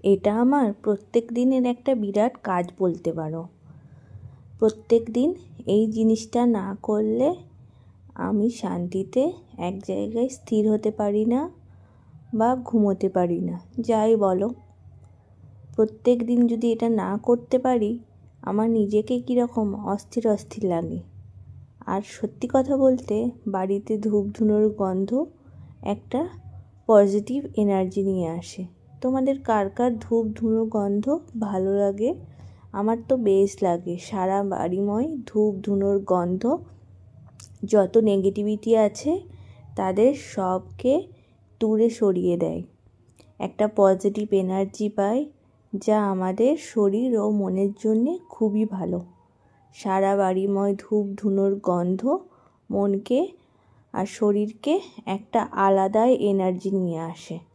এটা আমার প্রত্যেক দিনের একটা বিরাট কাজ বলতে পারো। প্রত্যেক দিন এই জিনিসটা না করলে আমি শান্তিতে এক জায়গায় স্থির হতে পারি না বা ঘুমোতে পারি না, যাই বলো। প্রত্যেক দিন যদি এটা না করতে পারি, আমার নিজেকে কীরকম অস্থির অস্থির লাগে। আর সত্যি কথা বলতে, বাড়িতে ধূপ ধুনোর গন্ধ একটা পজিটিভ এনার্জি নিয়ে আসে। তোমাদের কার কার ধূপ ধুনো গন্ধ ভালো লাগে? আমার তো বেশ লাগে। সারা বাড়িময় ধূপ ধুনোর গন্ধ যত নেগেটিভিটি আছে তাদের সবকে দূরে সরিয়ে দেয়। একটা পজিটিভ এনার্জি পাই, যা আমাদের শরীর ও মনের জন্যে খুবই ভালো। সারা বাড়িময় ধূপ ধুনোর গন্ধ মনকে আর শরীরকে একটা আলাদাই এনার্জি নিয়ে আসে।